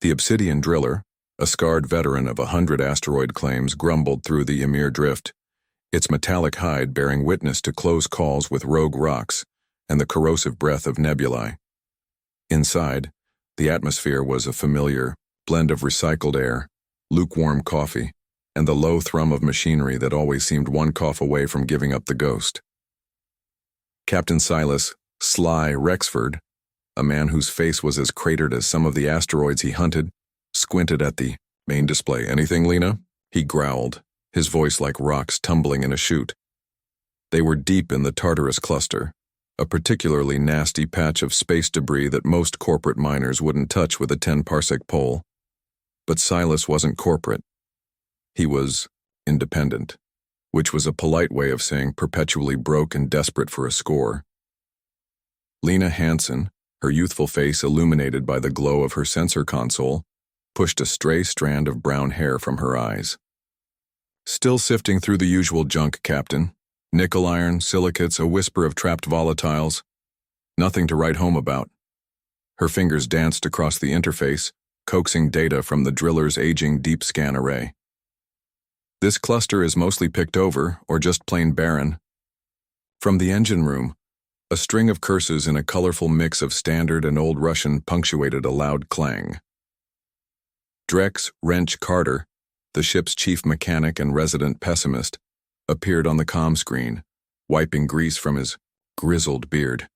The Obsidian Driller, a scarred veteran of 100 asteroid claims, grumbled through the Ymir Drift, its metallic hide bearing witness to close calls with rogue rocks and the corrosive breath of nebulae. Inside, the atmosphere was a familiar blend of recycled air, lukewarm coffee, and the low thrum of machinery that always seemed one cough away from giving up the ghost. Captain Silas "Sly" Rexford, a man whose face was as cratered as some of the asteroids he hunted, squinted at the main display. "Anything, Lena?" he growled, his voice like rocks tumbling in a chute. They were deep in the Tartarus cluster, a particularly nasty patch of space debris that most corporate miners wouldn't touch with a 10-parsec pole. But Silas wasn't corporate. He was independent, which was a polite way of saying perpetually broke and desperate for a score. Lena Hansen, her youthful face illuminated by the glow of her sensor console, pushed a stray strand of brown hair from her eyes. "Still sifting through the usual junk, Captain. Nickel iron, silicates, a whisper of trapped volatiles. Nothing to write home about." Her fingers danced across the interface, coaxing data from the driller's aging deep scan array. "This cluster is mostly picked over, or just plain barren." From the engine room, a string of curses in a colorful mix of Standard and Old Russian punctuated a loud clang. Drex Wrench Carter, the ship's chief mechanic and resident pessimist, appeared on the comm screen, wiping grease from his grizzled beard.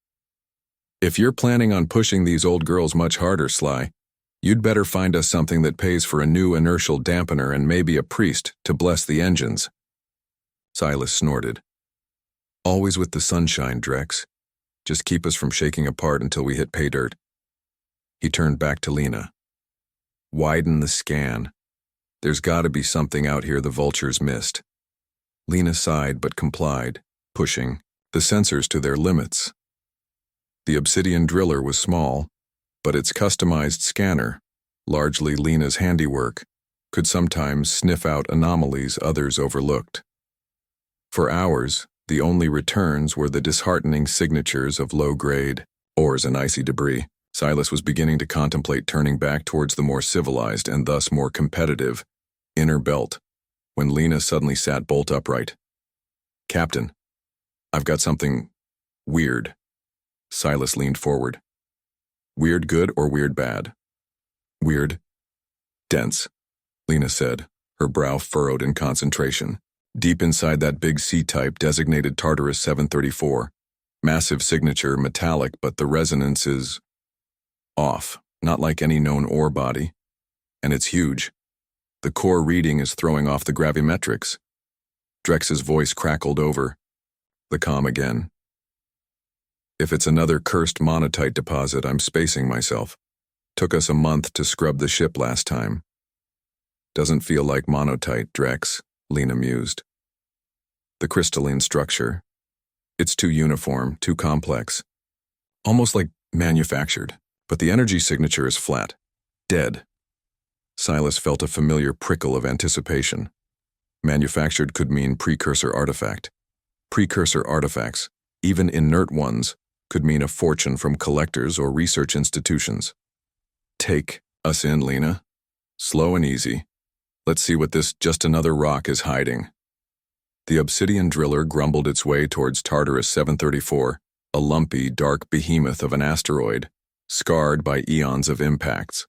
"If you're planning on pushing these old girls much harder, Sly, you'd better find us something that pays for a new inertial dampener and maybe a priest to bless the engines." Silas snorted. "Always with the sunshine, Drex. Just keep us from shaking apart until we hit pay dirt." He turned back to Lena. "Widen the scan. There's gotta be something out here the vultures missed." Lena sighed but complied, pushing the sensors to their limits. The Obsidian Driller was small, but its customized scanner, largely Lena's handiwork, could sometimes sniff out anomalies others overlooked. For hours, the only returns were the disheartening signatures of low-grade ores and icy debris. Silas was beginning to contemplate turning back towards the more civilized and thus more competitive inner belt, when Lena suddenly sat bolt upright. "Captain, I've got something weird." Silas leaned forward. "Weird good or weird bad?" "Weird. Dense," Lena said, her brow furrowed in concentration. "Deep inside that big C-type designated Tartarus 734. Massive signature, metallic, but the resonance is off, not like any known ore body. And it's huge. The core reading is throwing off the gravimetrics." Drex's voice crackled over the comm again. "If it's another cursed monotite deposit, I'm spacing myself. Took us a month to scrub the ship last time." "Doesn't feel like monotite, Drex," Lena mused. "The crystalline structure. It's too uniform, too complex. Almost like manufactured, but the energy signature is flat. Dead." Silas felt a familiar prickle of anticipation. Manufactured could mean precursor artifact. Precursor artifacts, even inert ones, could mean a fortune from collectors or research institutions. "Take us in, Lena. Slow and easy. Let's see what this just another rock is hiding." The Obsidian Driller grumbled its way towards Tartarus 734, a lumpy, dark behemoth of an asteroid, scarred by eons of impacts.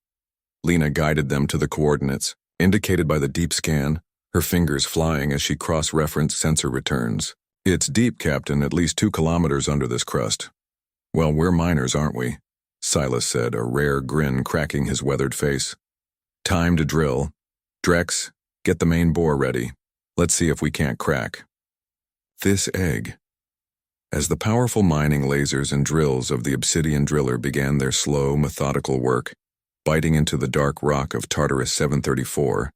Lena guided them to the coordinates, indicated by the deep scan, her fingers flying as she cross-referenced sensor returns. "It's deep, Captain, at least 2 kilometers under this crust." "Well, we're miners, aren't we?" Silas said, a rare grin cracking his weathered face. "Time to drill. Drex, get the main bore ready. Let's see if we can't crack this egg." As the powerful mining lasers and drills of the Obsidian Driller began their slow, methodical work, biting into the dark rock of Tartarus 734,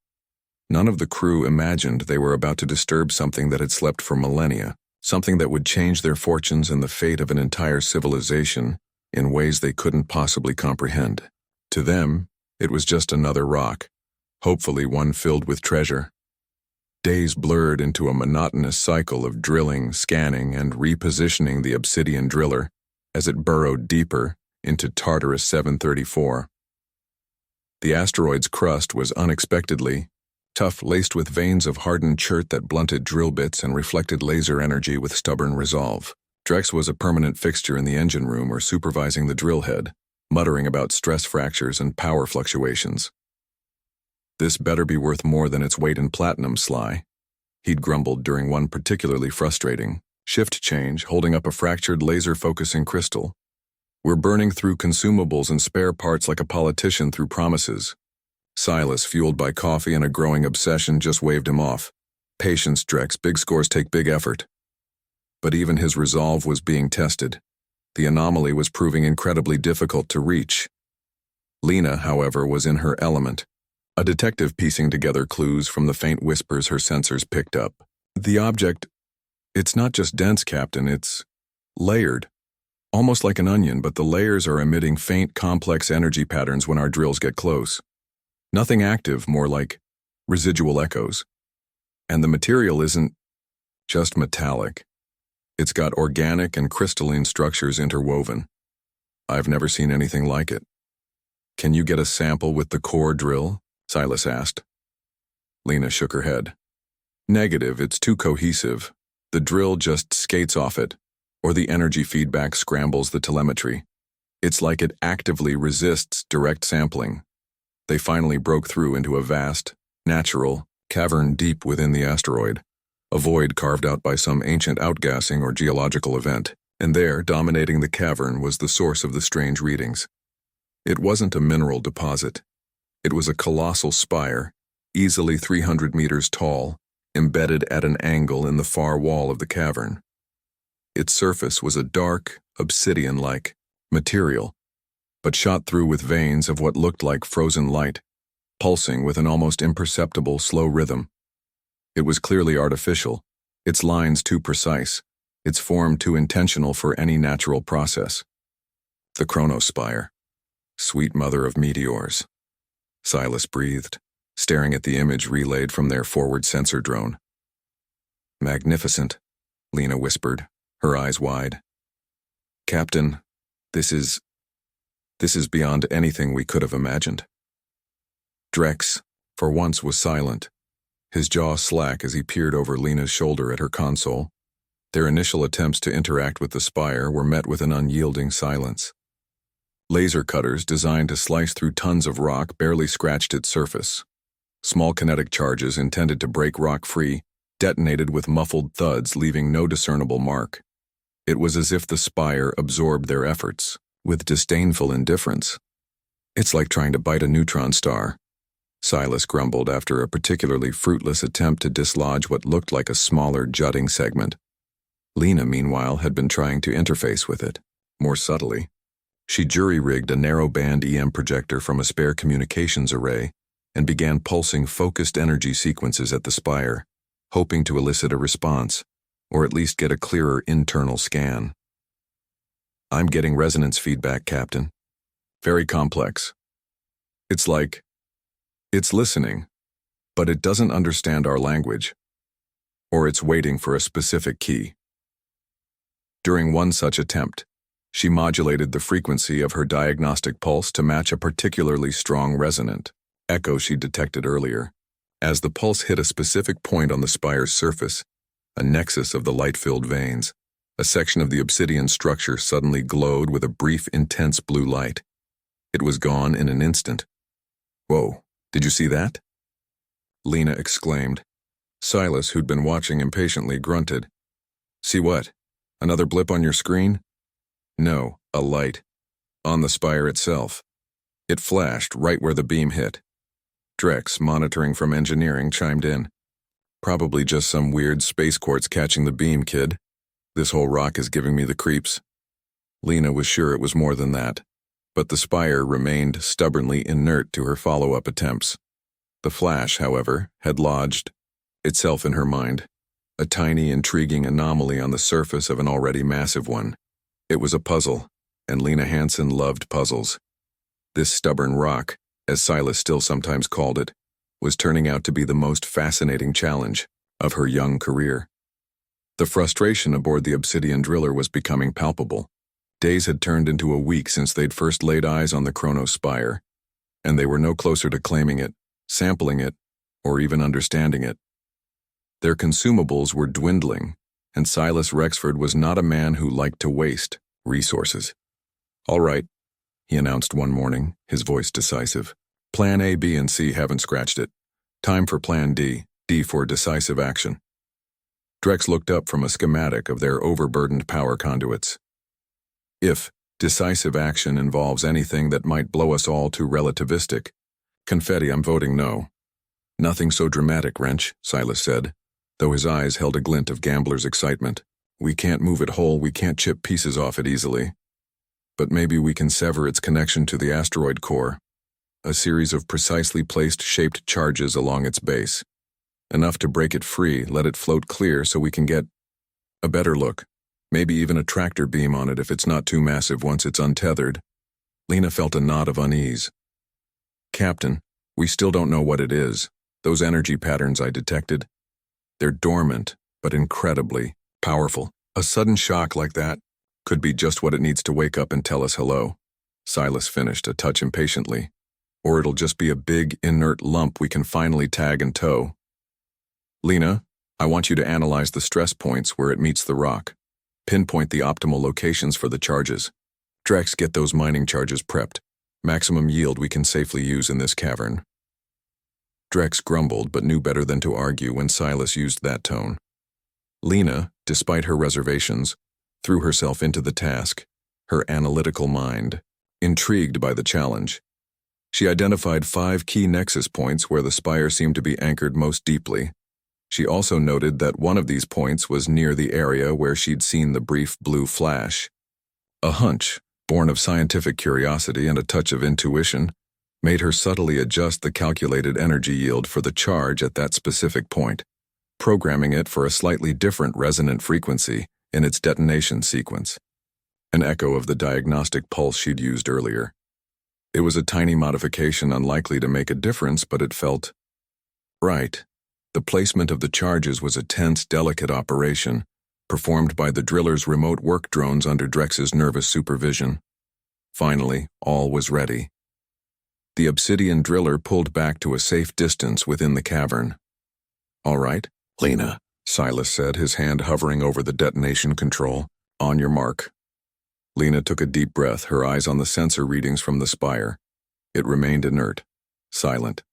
none of the crew imagined they were about to disturb something that had slept for millennia, something that would change their fortunes and the fate of an entire civilization in ways they couldn't possibly comprehend. To them, it was just another rock, hopefully one filled with treasure. Days blurred into a monotonous cycle of drilling, scanning, and repositioning the Obsidian Driller as it burrowed deeper into Tartarus 734. The asteroid's crust was unexpectedly tough, laced with veins of hardened chert that blunted drill bits and reflected laser energy with stubborn resolve. Drex was a permanent fixture in the engine room or supervising the drill head, muttering about stress fractures and power fluctuations. "This better be worth more than its weight in platinum, Sly," he'd grumbled during one particularly frustrating shift change, holding up a fractured laser-focusing crystal. "We're burning through consumables and spare parts like a politician through promises." Silas, fueled by coffee and a growing obsession, just waved him off. "Patience, Drex. Big scores take big effort." But even his resolve was being tested. The anomaly was proving incredibly difficult to reach. Lena, however, was in her element, a detective piecing together clues from the faint whispers her sensors picked up. "The object, it's not just dense, Captain, it's layered. Almost like an onion, but the layers are emitting faint, complex energy patterns when our drills get close. Nothing active, more like residual echoes. And the material isn't just metallic. It's got organic and crystalline structures interwoven. I've never seen anything like it." "Can you get a sample with the core drill?" Silas asked. Lena shook her head. "Negative, it's too cohesive. The drill just skates off it, or the energy feedback scrambles the telemetry. It's like it actively resists direct sampling." They finally broke through into a vast, natural cavern deep within the asteroid, a void carved out by some ancient outgassing or geological event, and there, dominating the cavern, was the source of the strange readings. It wasn't a mineral deposit. It was a colossal spire, easily 300 meters tall, embedded at an angle in the far wall of the cavern. Its surface was a dark, obsidian-like material, but shot through with veins of what looked like frozen light, pulsing with an almost imperceptible slow rhythm. It was clearly artificial, its lines too precise, its form too intentional for any natural process. The Chronos Spire, sweet mother of meteors. Silas breathed, staring at the image relayed from their forward sensor drone. "Magnificent," Lena whispered, her eyes wide. "Captain, this is beyond anything we could have imagined." Drex, for once, was silent, his jaw slack as he peered over Lena's shoulder at her console. Their initial attempts to interact with the spire were met with an unyielding silence. Laser cutters designed to slice through tons of rock barely scratched its surface. Small kinetic charges intended to break rock free detonated with muffled thuds, leaving no discernible mark. It was as if the spire absorbed their efforts with disdainful indifference. "It's like trying to bite a neutron star," Silas grumbled after a particularly fruitless attempt to dislodge what looked like a smaller jutting segment. Lena, meanwhile, had been trying to interface with it, more subtly. She jury-rigged a narrow-band EM projector from a spare communications array and began pulsing focused energy sequences at the spire, hoping to elicit a response, or at least get a clearer internal scan. "I'm getting resonance feedback, Captain. Very complex. It's like it's listening, but it doesn't understand our language, or it's waiting for a specific key." During one such attempt, she modulated the frequency of her diagnostic pulse to match a particularly strong resonant echo she detected earlier. As the pulse hit a specific point on the spire's surface, a nexus of the light-filled veins, a section of the obsidian structure suddenly glowed with a brief, intense blue light. It was gone in an instant. "Whoa, did you see that?" Lena exclaimed. Silas, who'd been watching impatiently, grunted. "See what? Another blip on your screen?" "No, a light. On the spire itself. It flashed right where the beam hit." Drex, monitoring from engineering, chimed in. "Probably just some weird space quartz catching the beam, kid. This whole rock is giving me the creeps." Lena was sure it was more than that, but the spire remained stubbornly inert to her follow-up attempts. The flash, however, had lodged itself in her mind, a tiny, intriguing anomaly on the surface of an already massive one. It was a puzzle, and Lena Hansen loved puzzles. This stubborn rock, as Silas still sometimes called it, was turning out to be the most fascinating challenge of her young career. The frustration aboard the Obsidian Driller was becoming palpable. Days had turned into a week since they'd first laid eyes on the Chronos Spire. and they were no closer to claiming it, sampling it, or even understanding it. Their consumables were dwindling, and Silas Rexford was not a man who liked to waste resources. "All right," he announced one morning, his voice decisive. "Plan A, B, and C haven't scratched it. Time for Plan D, D for decisive action." Drex looked up from a schematic of their overburdened power conduits. "If decisive action involves anything that might blow us all to relativistic confetti, I'm voting no." "Nothing so dramatic, Wrench," Silas said, though his eyes held a glint of gambler's excitement. "We can't move it whole, we can't chip pieces off it easily. But maybe we can sever its connection to the asteroid core. A series of precisely placed shaped charges along its base. Enough to break it free, let it float clear so we can get a better look. Maybe even a tractor beam on it if it's not too massive once it's untethered." Lena felt a knot of unease. "Captain, we still don't know what it is. Those energy patterns I detected. They're dormant, but incredibly powerful. A sudden shock like that could be just what it needs to wake up and tell us hello." Silas finished, a touch impatiently. "Or it'll just be a big, inert lump we can finally tag and tow. Lena, I want you to analyze the stress points where it meets the rock. Pinpoint the optimal locations for the charges. Drex, get those mining charges prepped. Maximum yield we can safely use in this cavern." Drex grumbled but knew better than to argue when Silas used that tone. Lena, despite her reservations, threw herself into the task, her analytical mind intrigued by the challenge. She identified 5 key nexus points where the spire seemed to be anchored most deeply. She also noted that one of these points was near the area where she'd seen the brief blue flash. A hunch, born of scientific curiosity and a touch of intuition, made her subtly adjust the calculated energy yield for the charge at that specific point, programming it for a slightly different resonant frequency in its detonation sequence, an echo of the diagnostic pulse she'd used earlier. It was a tiny modification unlikely to make a difference, but it felt right. The placement of the charges was a tense, delicate operation, performed by the driller's remote work drones under Drex's nervous supervision. Finally, all was ready. The Obsidian Driller pulled back to a safe distance within the cavern. "All right, Lena," Silas said, his hand hovering over the detonation control. "On your mark." Lena took a deep breath, her eyes on the sensor readings from the spire. It remained inert, silent.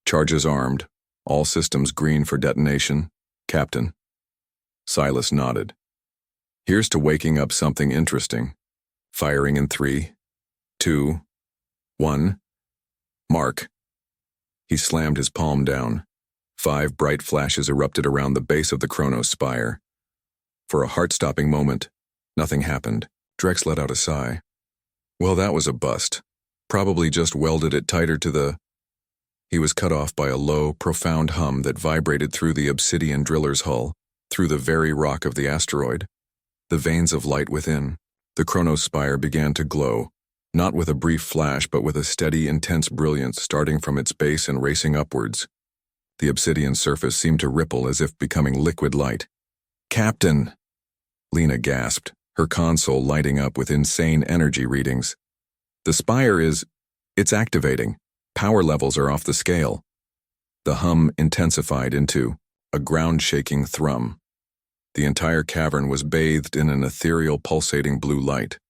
"Charges armed. All systems green for detonation, Captain." Silas nodded. "Here's to waking up something interesting. Firing in 3, 2, 1. Mark." He slammed his palm down. 5 bright flashes erupted around the base of the Chronos Spire. For a heart-stopping moment, nothing happened. Drex let out a sigh. "Well, that was a bust. Probably just welded it tighter to the—" He was cut off by a low, profound hum that vibrated through the Obsidian Driller's hull, through the very rock of the asteroid. The veins of light within. The Chronos Spire began to glow, not with a brief flash but with a steady, intense brilliance starting from its base and racing upwards. The obsidian surface seemed to ripple as if becoming liquid light. "Captain!" Lena gasped, her console lighting up with insane energy readings. "The spire it's activating. Power levels are off the scale." The hum intensified into a ground-shaking thrum. The entire cavern was bathed in an ethereal, pulsating blue light.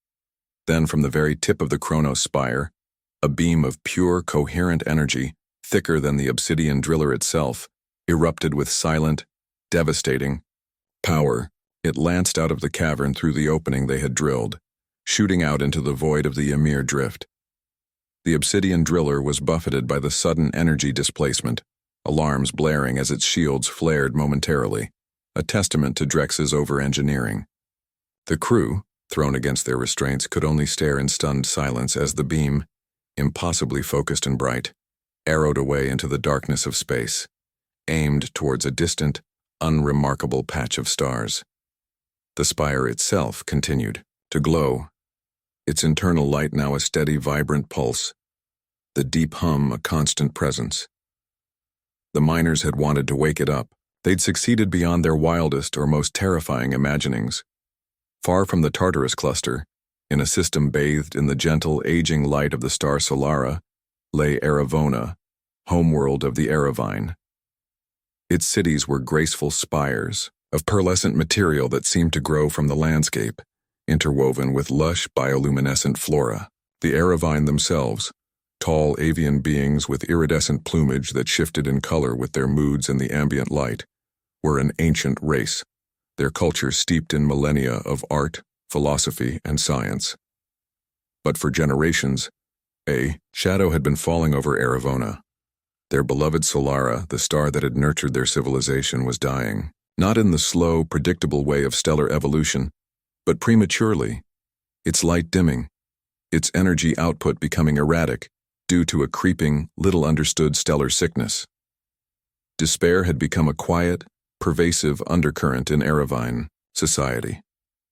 Then from the very tip of the Chronos Spire, a beam of pure, coherent energy, thicker than the Obsidian Driller itself, erupted with silent, devastating power. It lanced out of the cavern through the opening they had drilled, shooting out into the void of the Ymir Drift. The Obsidian Driller was buffeted by the sudden energy displacement, alarms blaring as its shields flared momentarily, a testament to Drex's over-engineering. The crew, thrown against their restraints, could only stare in stunned silence as the beam, impossibly focused and bright, arrowed away into the darkness of space, aimed towards a distant, unremarkable patch of stars. The spire itself continued to glow, its internal light now a steady, vibrant pulse, the deep hum a constant presence. The miners had wanted to wake it up. They'd succeeded beyond their wildest or most terrifying imaginings. Far from the Tartarus cluster, in a system bathed in the gentle, aging light of the star Solara, lay Aeravona, homeworld of the Aeravine. Its cities were graceful spires of pearlescent material that seemed to grow from the landscape, interwoven with lush bioluminescent flora. The Aeravine themselves, tall avian beings with iridescent plumage that shifted in color with their moods in the ambient light, were an ancient race, their culture steeped in millennia of art, philosophy, and science. But for generations, a shadow had been falling over Aeravona. Their beloved Solara, the star that had nurtured their civilization, was dying, not in the slow, predictable way of stellar evolution, but prematurely, its light dimming, its energy output becoming erratic due to a creeping, little-understood stellar sickness. Despair had become a quiet, pervasive undercurrent in Aeravine society.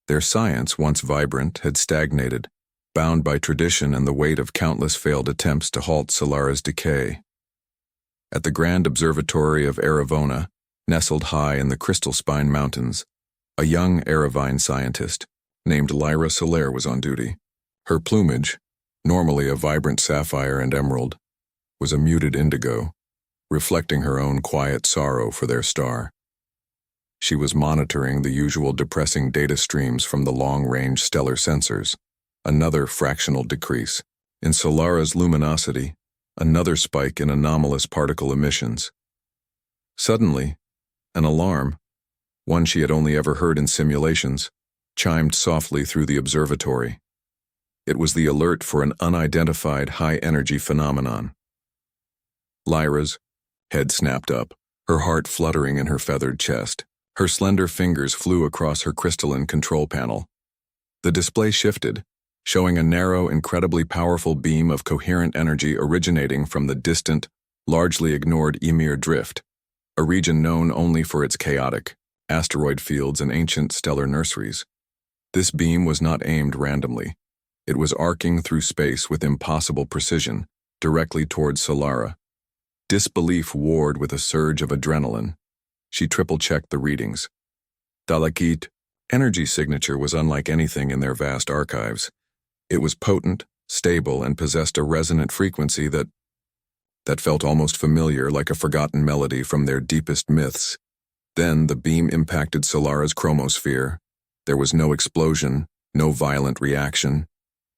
Their science, once vibrant, had stagnated, bound by tradition and the weight of countless failed attempts to halt Solara's decay. At the Grand Observatory of Aeravona, nestled high in the Crystal Spine Mountains, a young Aeravine scientist named Ymir Drift was on duty. Her plumage, normally a vibrant sapphire and emerald, was a muted indigo, reflecting her own quiet sorrow for their star. She was monitoring the usual depressing data streams from the long-range stellar sensors, another fractional decrease in Solara's luminosity, another spike in anomalous particle emissions. Suddenly, an alarm, one she had only ever heard in simulations, chimed softly through the observatory. It was the alert for an unidentified high-energy phenomenon. Lyra's head snapped up, her heart fluttering in her feathered chest. Her slender fingers flew across her crystalline control panel. The display shifted, showing a narrow, incredibly powerful beam of coherent energy originating from the distant, largely ignored Ymir Drift, a region known only for its chaotic asteroid fields and ancient stellar nurseries. This beam was not aimed randomly. It was arcing through space with impossible precision, directly towards Solara. Disbelief warred with a surge of adrenaline. She triple-checked the readings. Dalekit energy signature was unlike anything in their vast archives. It was potent, stable, and possessed a resonant frequency that felt almost familiar, like a forgotten melody from their deepest myths. Then the beam impacted Solara's chromosphere. There was no explosion, no violent reaction.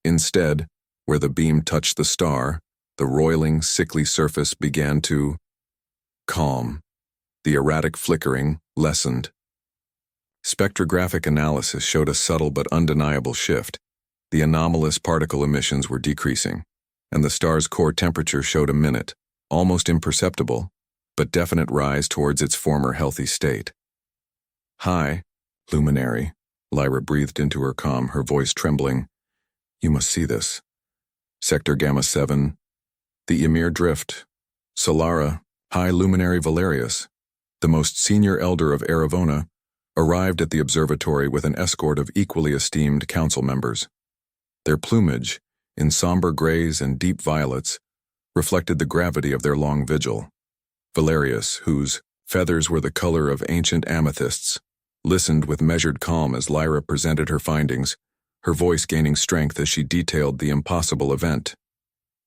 Instead, where the beam touched the star, the roiling, sickly surface began to calm. The erratic flickering lessened. Spectrographic analysis showed a subtle but undeniable shift. The anomalous particle emissions were decreasing, and the star's core temperature showed a minute, almost imperceptible, but definite rise towards its former healthy state. "Hi, luminary," Lyra breathed into her comm, her voice trembling. "You must see this. Sector Gamma 7, the Ymir Drift, Solara, High Luminary Valerius, the most senior elder of Aeravona, arrived at the observatory with an escort of equally esteemed council members. Their plumage, in somber grays and deep violets, reflected the gravity of their long vigil. Valerius, whose feathers were the color of ancient amethysts, listened with measured calm as Lyra presented her findings, her voice gaining strength as she detailed the impossible event.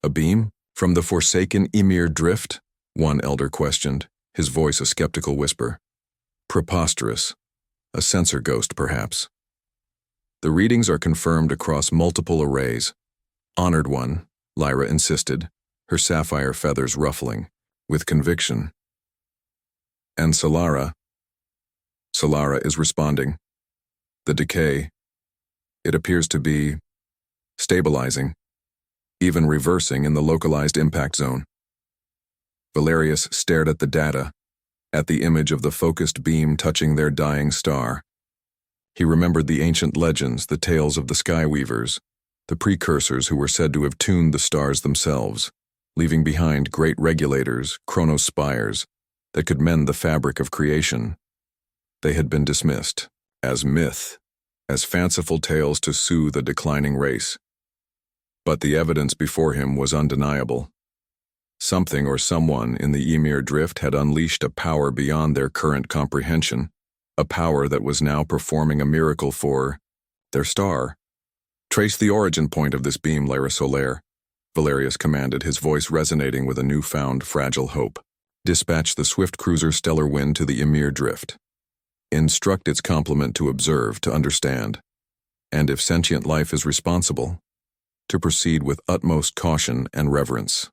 "A beam? From the forsaken Ymir Drift?" one elder questioned, his voice a skeptical whisper. "Preposterous. A sensor ghost, perhaps." "The readings are confirmed across multiple arrays." "Honored one," Lyra insisted, her sapphire feathers ruffling, with conviction. "And Solara?" "Solara is responding. The decay, it appears to be stabilizing, even reversing in the localized impact zone." Valerius stared at the data, at the image of the focused beam touching their dying star. He remembered the ancient legends, the tales of the Skyweavers, the precursors who were said to have tuned the stars themselves, leaving behind great regulators, Chronos Spires, that could mend the fabric of creation. They had been dismissed as myth, as fanciful tales to soothe a declining race. But the evidence before him was undeniable. Something or someone in the Ymir Drift had unleashed a power beyond their current comprehension, a power that was now performing a miracle for their star. "Trace the origin point of this beam, Lyra Solara. Valerius commanded, his voice resonating with a newfound fragile hope. Dispatch the swift cruiser Stellar Wind to the Ymir Drift. Instruct its complement to observe, to understand, and if sentient life is responsible, to proceed with utmost caution and reverence.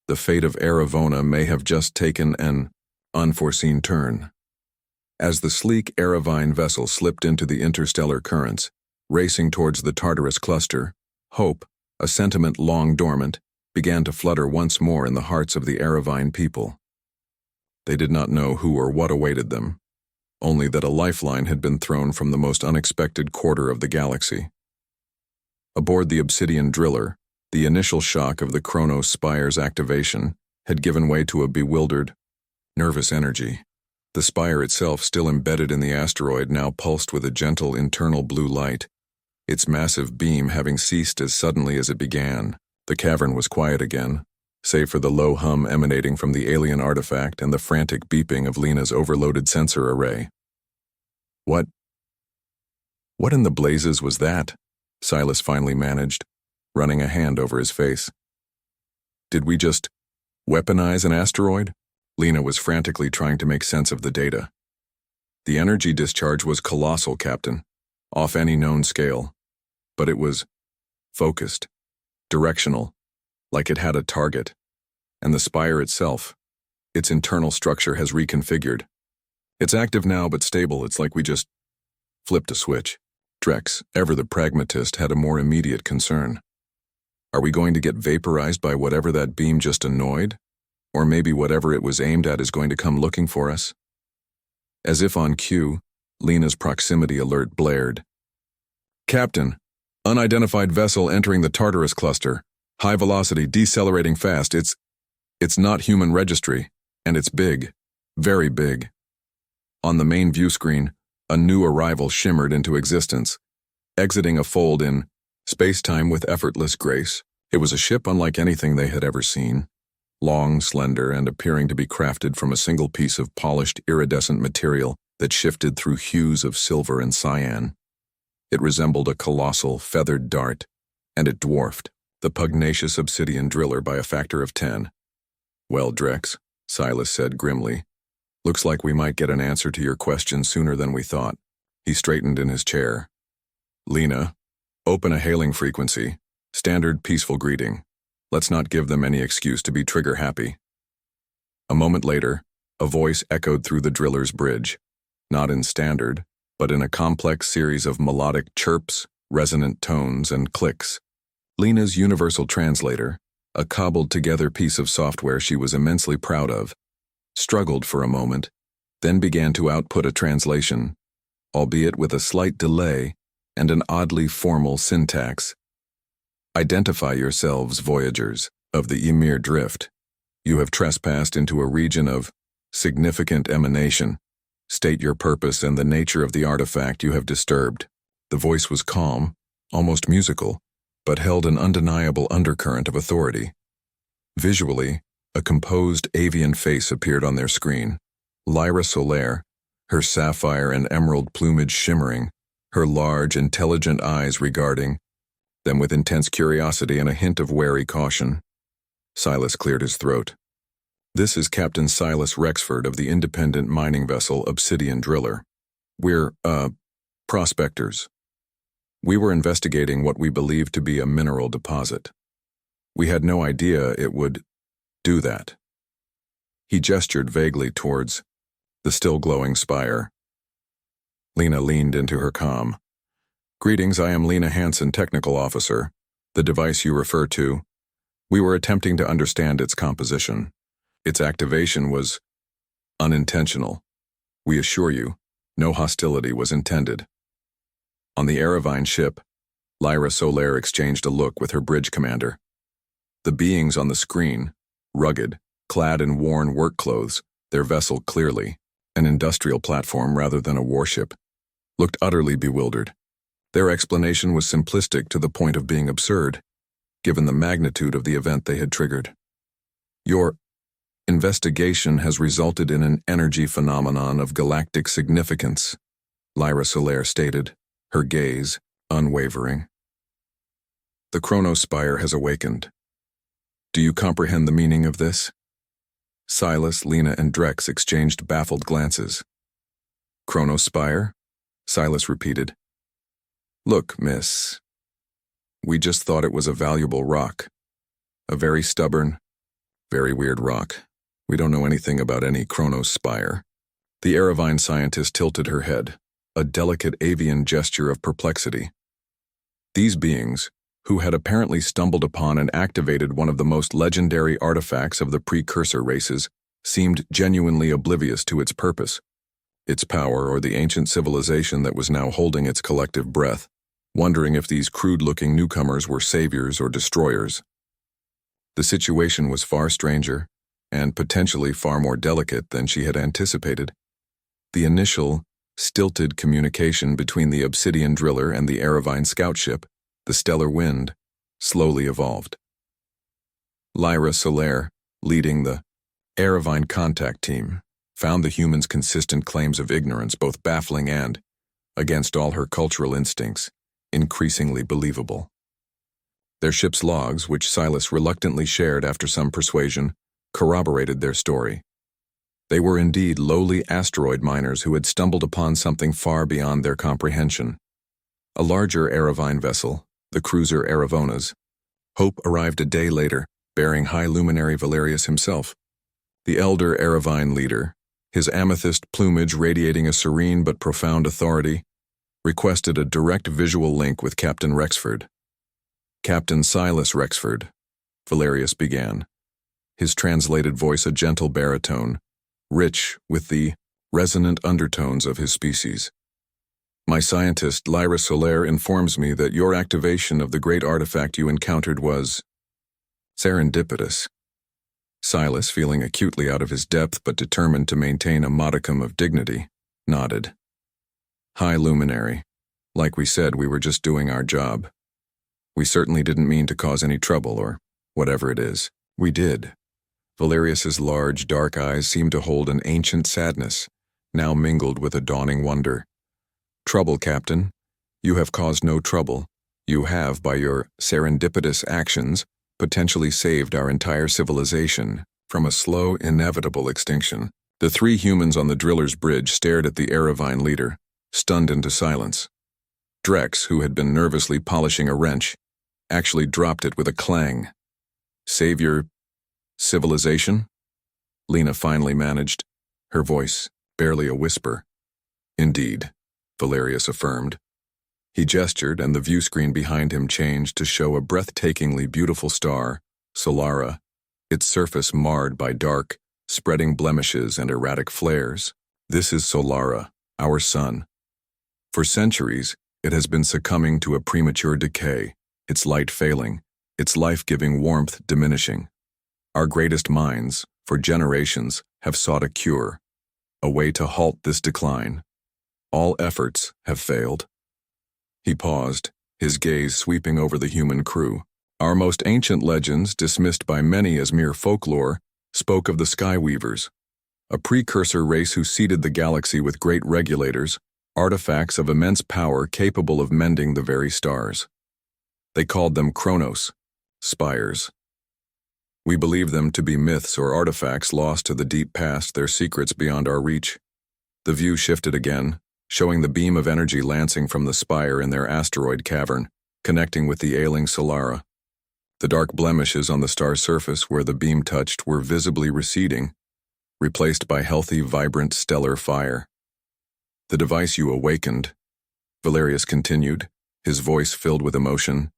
The fate of Aeravine may have just taken an unforeseen turn. As the sleek Aeravine vessel slipped into the interstellar currents, racing towards the Tartarus cluster, hope, a sentiment long dormant, began to flutter once more in the hearts of the Aeravine people. They did not know who or what awaited them, only that a lifeline had been thrown from the most unexpected quarter of the galaxy. Aboard the Obsidian Driller, the initial shock of the Chronos Spire's activation had given way to a bewildered, nervous energy. The spire itself, still embedded in the asteroid, now pulsed with a gentle internal blue light, its massive beam having ceased as suddenly as it began. The cavern was quiet again, save for the low hum emanating from the alien artifact and the frantic beeping of Lena's overloaded sensor array. What in the blazes was that? Silas finally managed, running a hand over his face. Did we just weaponize an asteroid? Lena was frantically trying to make sense of the data. The energy discharge was colossal, Captain, off any known scale, but it was focused, directional, like it had a target. And the spire itself, its internal structure has reconfigured. It's active now but stable. It's like we just flipped a switch. Drex, ever the pragmatist, had a more immediate concern. Are we going to get vaporized by whatever that beam just annoyed? Or maybe whatever it was aimed at is going to come looking for us? As if on cue, Lena's proximity alert blared. Captain, unidentified vessel entering the Tartarus cluster. High velocity, decelerating fast. It's not human registry, and it's big. Very big. On the main view screen, a new arrival shimmered into existence, exiting a fold in space-time with effortless grace. It was a ship unlike anything they had ever seen. Long, slender, and appearing to be crafted from a single piece of polished, iridescent material that shifted through hues of silver and cyan. It resembled a colossal, feathered dart, and it dwarfed the pugnacious Obsidian Driller by a factor of 10. Well, Drex, Silas said grimly, looks like we might get an answer to your question sooner than we thought. He straightened in his chair. Lena, open a hailing frequency. Standard peaceful greeting. Let's not give them any excuse to be trigger-happy. A moment later, a voice echoed through the driller's bridge, not in standard, but in a complex series of melodic chirps, resonant tones, and clicks. Lena's universal translator, a cobbled-together piece of software she was immensely proud of, struggled for a moment, then began to output a translation, albeit with a slight delay and an oddly formal syntax. Identify yourselves, voyagers of the Ymir Drift. You have trespassed into a region of significant emanation. State your purpose and the nature of the artifact you have disturbed. The voice was calm, almost musical, but held an undeniable undercurrent of authority. Visually, a composed avian face appeared on their screen. Lyra Solara, her sapphire and emerald plumage shimmering, her large, intelligent eyes regarding them with intense curiosity and a hint of wary caution. Silas cleared his throat. This is Captain Silas Rexford of the independent mining vessel Obsidian Driller. We're, prospectors. We were investigating what we believed to be a mineral deposit. We had no idea it would do that. He gestured vaguely towards the still glowing spire. Lena leaned into her comm. Greetings, I am Lena Hansen, Technical Officer. The device you refer to. We were attempting to understand its composition. Its activation was unintentional. We assure you, no hostility was intended. On the Aeravine ship, Lyra Solara exchanged a look with her bridge commander. The beings on the screen, rugged, clad in worn work clothes, their vessel clearly, an industrial platform rather than a warship, looked utterly bewildered. Their explanation was simplistic to the point of being absurd, given the magnitude of the event they had triggered. Your investigation has resulted in an energy phenomenon of galactic significance, Lyra Solara stated, her gaze unwavering. The Chronos Spire has awakened. Do you comprehend the meaning of this? Silas, Lena, and Drex exchanged baffled glances. Chronos Spire? Silas repeated. Look, miss. We just thought it was a valuable rock. A very stubborn, very weird rock. We don't know anything about any Chronos Spire. The Aeravine scientist tilted her head, a delicate avian gesture of perplexity. These beings, who had apparently stumbled upon and activated one of the most legendary artifacts of the precursor races, seemed genuinely oblivious to its purpose, its power, or the ancient civilization that was now holding its collective breath, wondering if these crude-looking newcomers were saviors or destroyers. The situation was far stranger, and potentially far more delicate than she had anticipated. The initial, stilted communication between the Obsidian Driller and the Aeravine scout ship, the Stellar Wind, slowly evolved. Lyra Solara, leading the Aeravine contact team, found the humans' consistent claims of ignorance both baffling and, against all her cultural instincts, increasingly believable. Their ship's logs, which Silas reluctantly shared after some persuasion, corroborated their story. They were indeed lowly asteroid miners who had stumbled upon something far beyond their comprehension. A larger Aeravine vessel, the cruiser Aeravona, Hope, arrived a day later, bearing High Luminary Valerius himself. The elder Aeravine leader, his amethyst plumage radiating a serene but profound authority, requested a direct visual link with Captain Rexford. Captain Silas Rexford, Valerius began, his translated voice a gentle baritone, rich with the resonant undertones of his species. My scientist, Lyra Solara, informs me that your activation of the great artifact you encountered was serendipitous. Silas, feeling acutely out of his depth but determined to maintain a modicum of dignity, nodded. High Luminary, like we said, we were just doing our job. We certainly didn't mean to cause any trouble, or whatever it is. We did. Valerius's large, dark eyes seemed to hold an ancient sadness, now mingled with a dawning wonder. Trouble, Captain. You have caused no trouble. You have, by your serendipitous actions, potentially saved our entire civilization from a slow, inevitable extinction. The three humans on the driller's bridge stared at the Aeravine leader, stunned into silence. Drex, who had been nervously polishing a wrench, actually dropped it with a clang. Save your civilization? Lena finally managed, her voice barely a whisper. Indeed, Valerius affirmed. He gestured, and the view screen behind him changed to show a breathtakingly beautiful star, Solara, its surface marred by dark, spreading blemishes and erratic flares. This is Solara, our sun. For centuries, it has been succumbing to a premature decay, its light failing, its life-giving warmth diminishing. Our greatest minds, for generations, have sought a cure, a way to halt this decline. All efforts have failed. He paused, his gaze sweeping over the human crew. Our most ancient legends, dismissed by many as mere folklore, spoke of the Skyweavers, a precursor race who seeded the galaxy with great regulators, artifacts of immense power capable of mending the very stars. They called them Chronos Spires. We believe them to be myths or artifacts lost to the deep past, their secrets beyond our reach. The view shifted again, showing the beam of energy lancing from the spire in their asteroid cavern, connecting with the ailing Solara. The dark blemishes on the star's surface where the beam touched were visibly receding, replaced by healthy, vibrant stellar fire. The device you awakened, Valerius continued, his voice filled with emotion,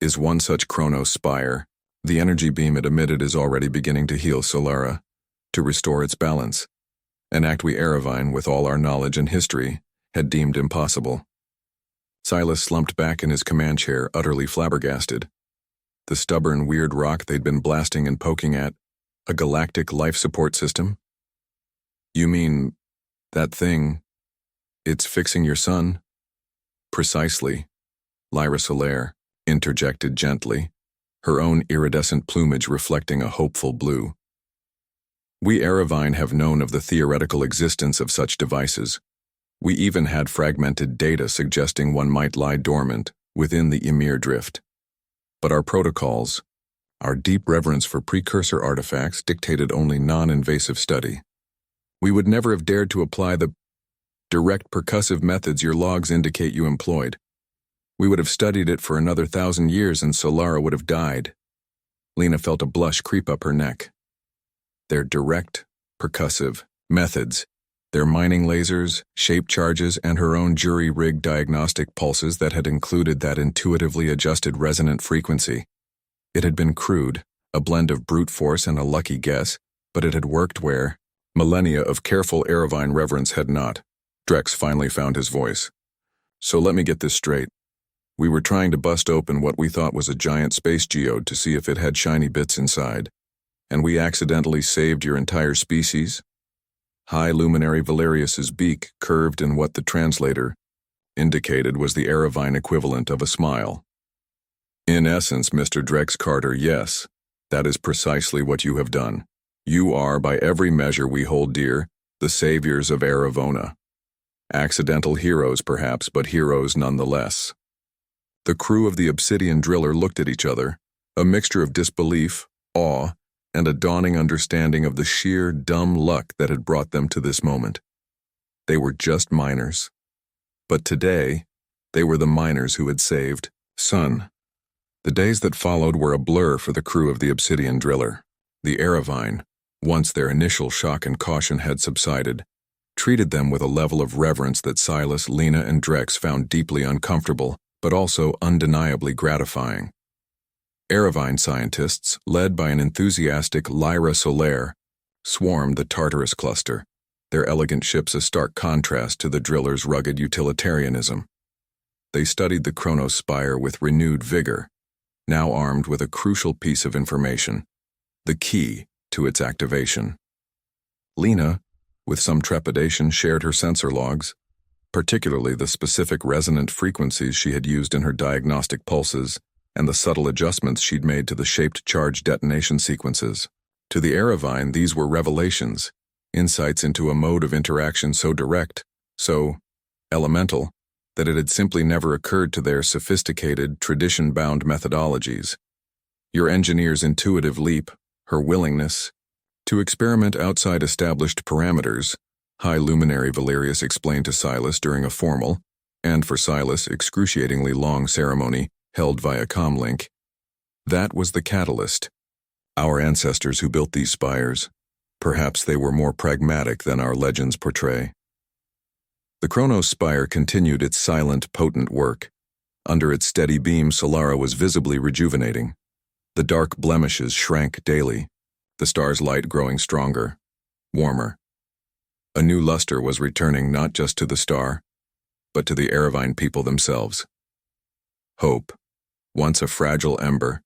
is one such Chronos Spire. The energy beam it emitted is already beginning to heal Solara, to restore its balance, an act we Aeravine, with all our knowledge and history, had deemed impossible. Silas slumped back in his command chair, utterly flabbergasted. The stubborn, weird rock they'd been blasting and poking at, a galactic life support system? You mean, that thing, it's fixing your sun? Precisely, Lyra Solara interjected gently, her own iridescent plumage reflecting a hopeful blue. We Aeravine have known of the theoretical existence of such devices. We even had fragmented data suggesting one might lie dormant within the Ymir Drift. But our protocols, Our deep reverence for precursor artifacts dictated only non-invasive study. We would never have dared to apply the direct percussive methods your logs indicate you employed. We would have studied it for another 1,000 years and Solara would have died. Lena felt a blush creep up her neck. Their direct, percussive methods, their mining lasers, shape charges, and her own jury-rigged diagnostic pulses that had included that intuitively adjusted resonant frequency. It had been crude, a blend of brute force and a lucky guess, but it had worked where millennia of careful Aeravine reverence had not. Drex finally found his voice. So let me get this straight. We were trying to bust open what we thought was a giant space geode to see if it had shiny bits inside, and we accidentally saved your entire species? High Luminary Valerius's beak curved in what the translator indicated was the Aeravine equivalent of a smile. In essence, Mr. Drex Carter, yes, that is precisely what you have done. You are, by every measure we hold dear, the saviors of Aeravona. Accidental heroes, perhaps, but heroes nonetheless. The crew of the Obsidian Driller looked at each other, a mixture of disbelief, awe, and a dawning understanding of the sheer, dumb luck that had brought them to this moment. They were just miners. But today, they were the miners who had saved Sun. The days that followed were a blur for the crew of the Obsidian Driller. The Aeravine, once their initial shock and caution had subsided, treated them with a level of reverence that Silas, Lena, and Drex found deeply uncomfortable, but also undeniably gratifying. Aeravine scientists, led by an enthusiastic Lyra Solara, swarmed the Tartarus cluster, their elegant ships a stark contrast to the Driller's rugged utilitarianism. They studied the Chronos Spire with renewed vigor, now armed with a crucial piece of information, the key to its activation. Lena, with some trepidation, shared her sensor logs, particularly the specific resonant frequencies she had used in her diagnostic pulses and the subtle adjustments she'd made to the shaped charge detonation sequences. To the Aeravine, these were revelations, insights into a mode of interaction so direct, so elemental, that it had simply never occurred to their sophisticated, tradition-bound methodologies. Your engineer's intuitive leap, her willingness to experiment outside established parameters, High Luminary Valerius explained to Silas during a formal, and for Silas, excruciatingly long ceremony held via comlink. That was the catalyst. Our ancestors who built these spires, perhaps they were more pragmatic than our legends portray. The Chronos Spire continued its silent, potent work. Under its steady beam, Solara was visibly rejuvenating. The dark blemishes shrank daily, the star's light growing stronger, warmer. A new luster was returning not just to the star, but to the Aeravine people themselves. Hope, once a fragile ember,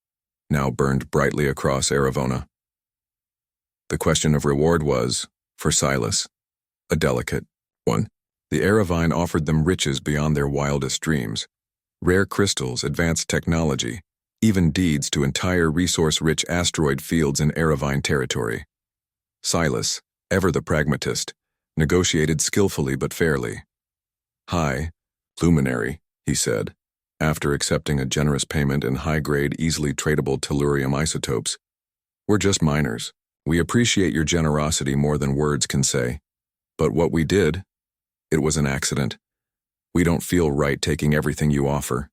now burned brightly across Aeravona. The question of reward was, for Silas, a delicate one. The Aeravine offered them riches beyond their wildest dreams, rare crystals, advanced technology, even deeds to entire resource-rich asteroid fields in Aeravine territory. Silas, ever the pragmatist, negotiated skillfully but fairly. High Luminary, he said, after accepting a generous payment in high-grade, easily tradable tellurium isotopes. We're just miners. We appreciate your generosity more than words can say. But what we did, it was an accident. We don't feel right taking everything you offer.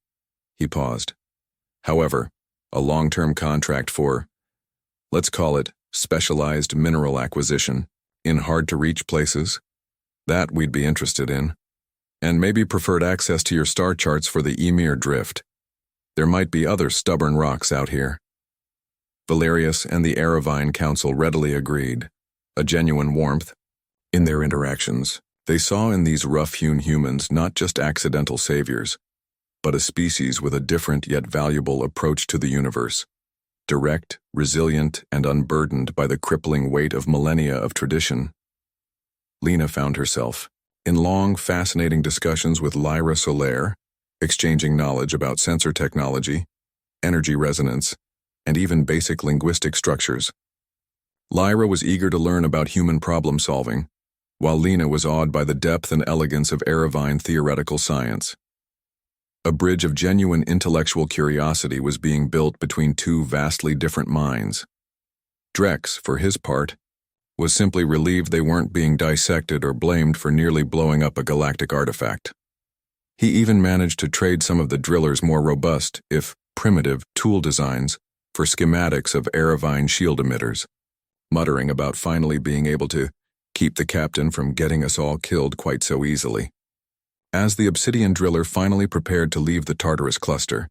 He paused. However, a long-term contract for, let's call it, specialized mineral acquisition in hard-to-reach places, that we'd be interested in. And maybe preferred access to your star charts for the Ymir Drift. There might be other stubborn rocks out here. Valerius and the Aeravine Council readily agreed, a genuine warmth. In their interactions, they saw in these rough-hewn humans not just accidental saviors, but a species with a different yet valuable approach to the universe, direct, resilient, and unburdened by the crippling weight of millennia of tradition. Lena found herself in long, fascinating discussions with Lyra Solara, exchanging knowledge about sensor technology, energy resonance, and even basic linguistic structures. Lyra was eager to learn about human problem-solving, while Lena was awed by the depth and elegance of Aeravine theoretical science. A bridge of genuine intellectual curiosity was being built between two vastly different minds. Drex, for his part, was simply relieved they weren't being dissected or blamed for nearly blowing up a galactic artifact. He even managed to trade some of the driller's more robust, if primitive, tool designs for schematics of Aeravine shield emitters, muttering about finally being able to keep the captain from getting us all killed quite so easily. As the Obsidian Driller finally prepared to leave the Tartarus cluster,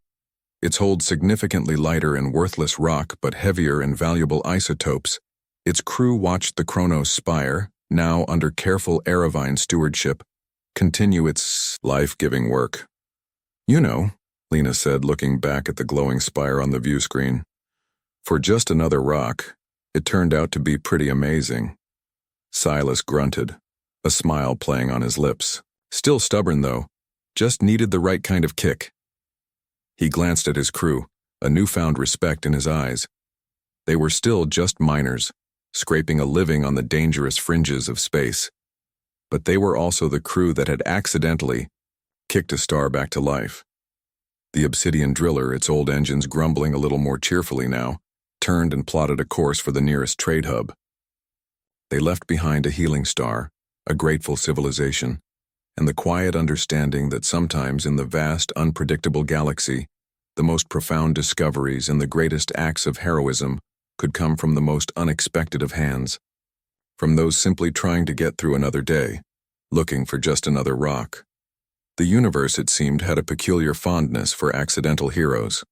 its hold significantly lighter in worthless rock but heavier in valuable isotopes, its crew watched the Chronos Spire, now under careful Aeravine stewardship, continue its life-giving work. "You know," Lena said, looking back at the glowing spire on the view screen. "For just another rock, it turned out to be pretty amazing." Silas grunted, a smile playing on his lips. Still stubborn, though, just needed the right kind of kick. He glanced at his crew, a newfound respect in his eyes. They were still just miners, scraping a living on the dangerous fringes of space. But they were also the crew that had accidentally kicked a star back to life. The Obsidian Driller, its old engines grumbling a little more cheerfully now, turned and plotted a course for the nearest trade hub. They left behind a healing star, a grateful civilization, and the quiet understanding that sometimes in the vast, unpredictable galaxy, the most profound discoveries and the greatest acts of heroism could come from the most unexpected of hands, from those simply trying to get through another day, looking for just another rock. The universe, it seemed, had a peculiar fondness for accidental heroes.